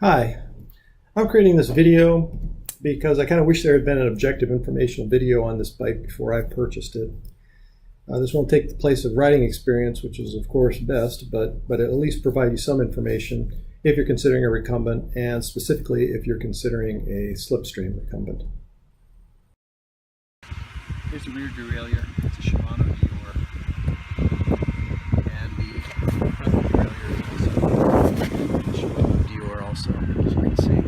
Hi, I'm creating this video because I kind of wish there had been an objective informational video on this bike before I purchased it. This won't take the place of riding experience, which is of course best, but at least provide you some information if you're considering a recumbent, and specifically if you're considering a SlipStream recumbent. Here's the rear derailleur. It's a Shimano Dior. And the front derailleur is also a Shimano Dior also, as you can see.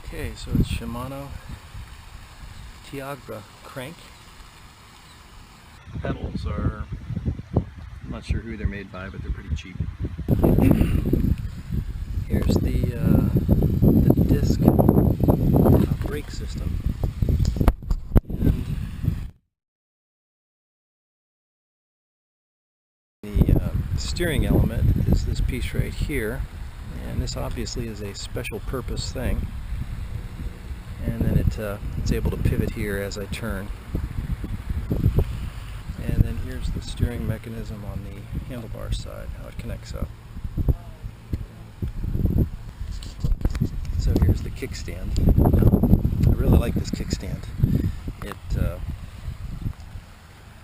Okay, so it's Shimano Tiagra crank. Pedals are, I'm not sure who they're made by, but they're pretty cheap. Here's the disc brake system. The steering element is this piece right here, and this obviously is a special purpose thing, and then it's able to pivot here as I turn. And then here's the steering mechanism on the handlebar side, how it connects up. So here's the kickstand. Now, I really like this kickstand.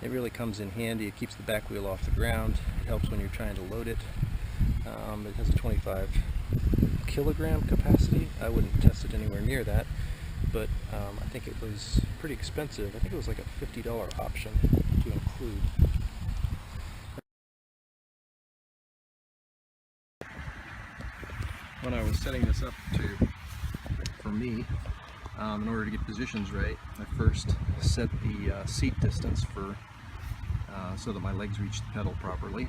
It really comes in handy. It keeps the back wheel off the ground. It helps when you're trying to load it. It has a 25 kilogram capacity. I wouldn't test it anywhere near that, but I think it was pretty expensive. I think it was like a $50 option to include. When I was setting this up for me, in order to get positions right, I first set the seat distance for so that my legs reach the pedal properly,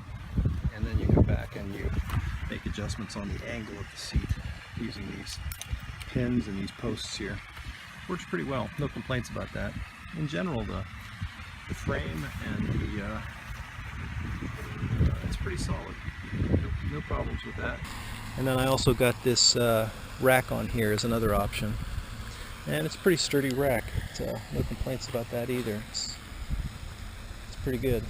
and then you go back and you make adjustments on the angle of the seat using these pins and these posts here. Works pretty well, no complaints about that. In general, the frame and the it's pretty solid. No problems with that. And then I also got this rack on here as another option, and it's a pretty sturdy rack. No complaints about that either. It's pretty good.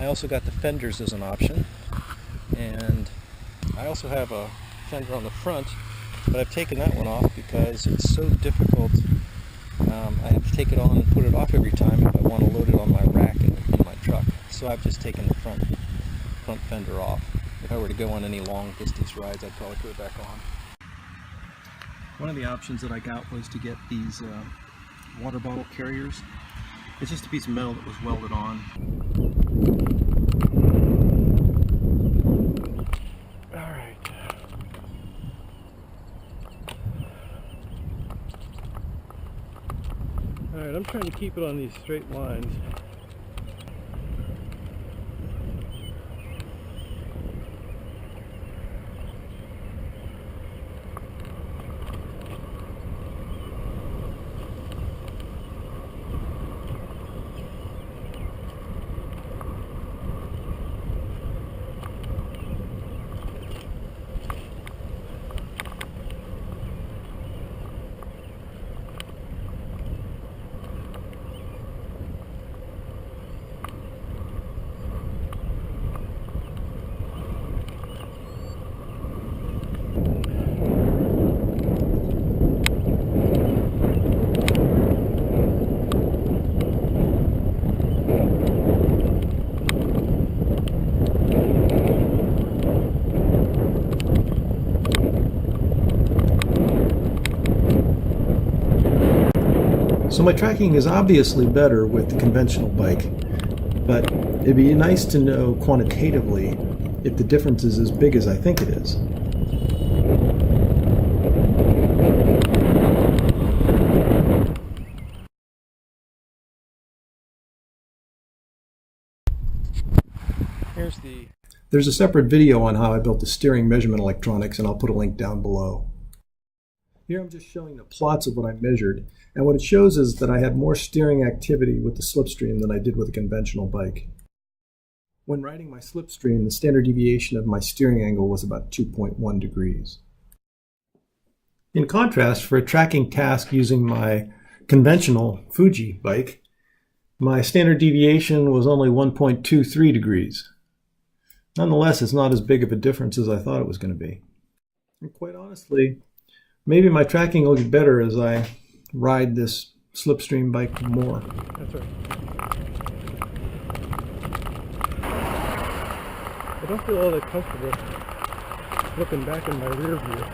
I also got the fenders as an option, and I also have a fender on the front, but I've taken that one off because it's so difficult. I have to take it on and put it off every time if I want to load it on my rack in my truck. So I've just taken the front fender off. If I were to go on any long distance rides, I'd probably put it back on. One of the options that I got was to get these water bottle carriers. It's just a piece of metal that was welded on. Alright. Alright, I'm trying to keep it on these straight lines. So my tracking is obviously better with the conventional bike, but it'd be nice to know quantitatively if the difference is as big as I think it is. There's a separate video on how I built the steering measurement electronics, and I'll put a link down below. Here I'm just showing the plots of what I measured, and what it shows is that I had more steering activity with the SlipStream than I did with a conventional bike. When riding my SlipStream, the standard deviation of my steering angle was about 2.1 degrees. In contrast, for a tracking task using my conventional Fuji bike, my standard deviation was only 1.23 degrees. Nonetheless, it's not as big of a difference as I thought it was going to be. And quite honestly, maybe my tracking will get better as I ride this SlipStream bike more. That's right. I don't feel all that comfortable looking back in my rear view.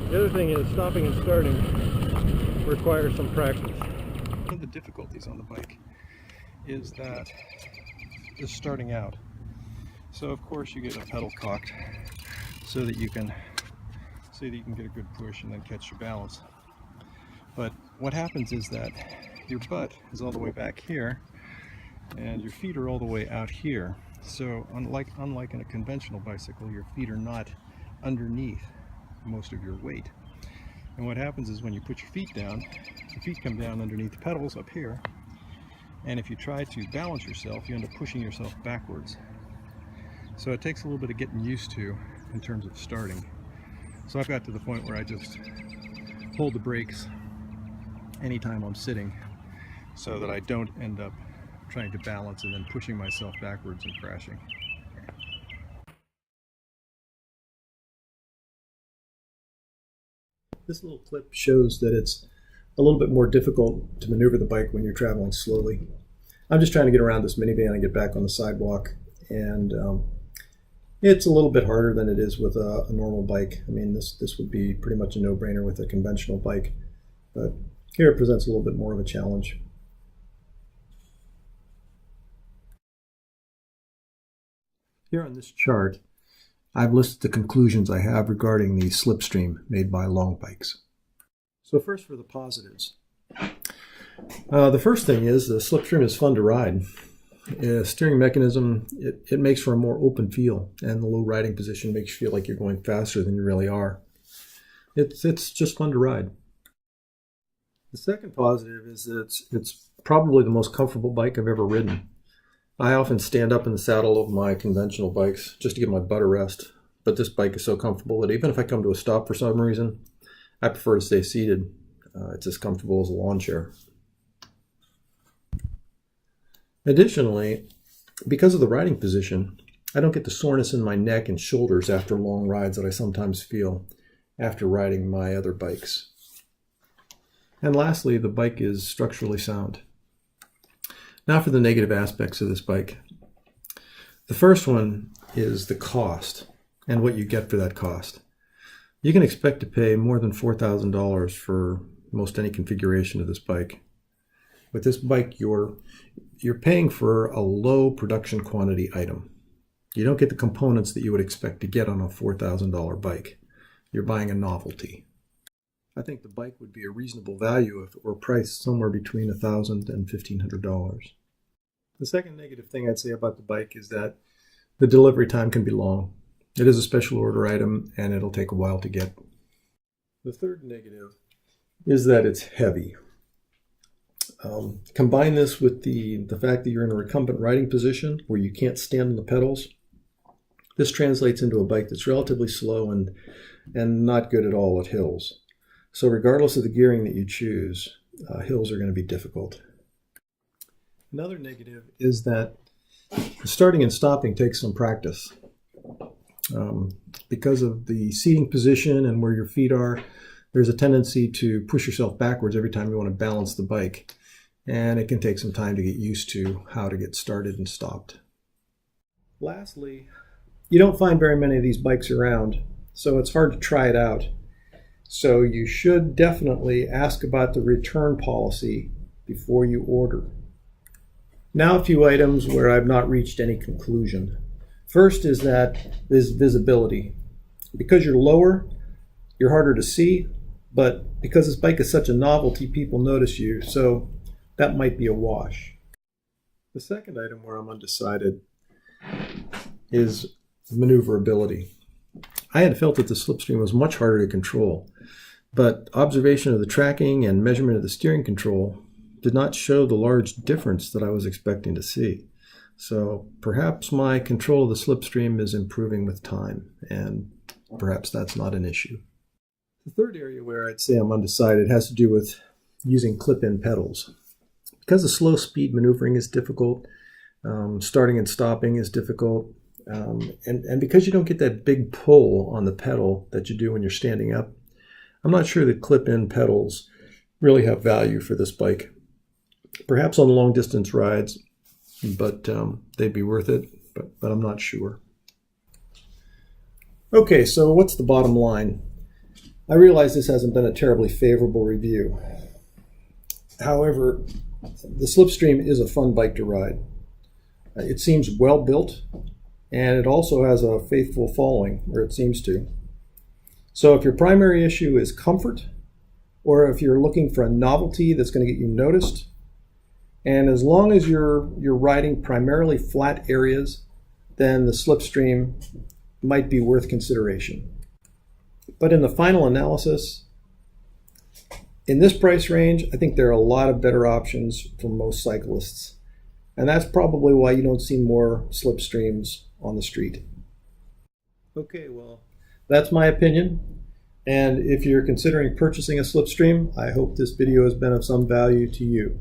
The other thing is stopping and starting requires some practice. One of the difficulties on the bike is that just starting out. So of course you get a pedal cocked so that you can get a good push and then catch your balance. But what happens is that your butt is all the way back here and your feet are all the way out here. So unlike in a conventional bicycle, your feet are not underneath most of your weight. And what happens is when you put your feet down, your feet come down underneath the pedals up here, and if you try to balance yourself, you end up pushing yourself backwards. So it takes a little bit of getting used to in terms of starting. So I've got to the point where I just hold the brakes anytime I'm sitting so that I don't end up trying to balance and then pushing myself backwards and crashing. This little clip shows that it's a little bit more difficult to maneuver the bike when you're traveling slowly. I'm just trying to get around this minivan and get back on the sidewalk, and it's a little bit harder than it is with a normal bike. I mean, this would be pretty much a no-brainer with a conventional bike, but here it presents a little bit more of a challenge. Here on this chart, I've listed the conclusions I have regarding the SlipStream made by LongBikes. So first for the positives. The first thing is the SlipStream is fun to ride. Steering mechanism, it makes for a more open feel, and the low riding position makes you feel like you're going faster than you really are. It's just fun to ride. The second positive is that it's probably the most comfortable bike I've ever ridden. I often stand up in the saddle of my conventional bikes just to give my butt a rest, but this bike is so comfortable that even if I come to a stop for some reason, I prefer to stay seated. It's as comfortable as a lawn chair. Additionally, because of the riding position, I don't get the soreness in my neck and shoulders after long rides that I sometimes feel after riding my other bikes. And lastly, the bike is structurally sound. Now for the negative aspects of this bike. The first one is the cost and what you get for that cost. You can expect to pay more than $4,000 for most any configuration of this bike. With this bike, you're paying for a low production quantity item. You don't get the components that you would expect to get on a $4,000 bike. You're buying a novelty. I think the bike would be a reasonable value if it were priced somewhere between $1,000 and $1,500. The second negative thing I'd say about the bike is that the delivery time can be long. It is a special order item and it'll take a while to get. The third negative is that it's heavy. Combine this with the fact that you're in a recumbent riding position where you can't stand on the pedals. This translates into a bike that's relatively slow and not good at all at hills. So regardless of the gearing that you choose, hills are going to be difficult. Another negative is that starting and stopping takes some practice. Because of the seating position and where your feet are, there's a tendency to push yourself backwards every time you want to balance the bike. And it can take some time to get used to how to get started and stopped. Lastly, you don't find very many of these bikes around, so it's hard to try it out. So you should definitely ask about the return policy before you order. Now a few items where I've not reached any conclusion. First is that there's visibility. Because you're lower, you're harder to see, but because this bike is such a novelty, people notice you, so that might be a wash. The second item where I'm undecided is maneuverability. I had felt that the SlipStream was much harder to control, but observation of the tracking and measurement of the steering control did not show the large difference that I was expecting to see. So perhaps my control of the slipstream is improving with time, and perhaps that's not an issue. The third area where I'd say I'm undecided has to do with using clip-in pedals. Because the slow speed maneuvering is difficult, starting and stopping is difficult, and because you don't get that big pull on the pedal that you do when you're standing up, I'm not sure that clip-in pedals really have value for this bike. Perhaps on long distance rides, but they'd be worth it, but I'm not sure. Okay, so what's the bottom line? I realize this hasn't been a terribly favorable review. However, the SlipStream is a fun bike to ride. It seems well built, and it also has a faithful following, or it seems to. So if your primary issue is comfort, or if you're looking for a novelty that's going to get you noticed, and as long as you're riding primarily flat areas, then the SlipStream might be worth consideration. But in the final analysis, in this price range, I think there are a lot of better options for most cyclists. And that's probably why you don't see more SlipStreams on the street. Okay, well, that's my opinion. And if you're considering purchasing a SlipStream, I hope this video has been of some value to you.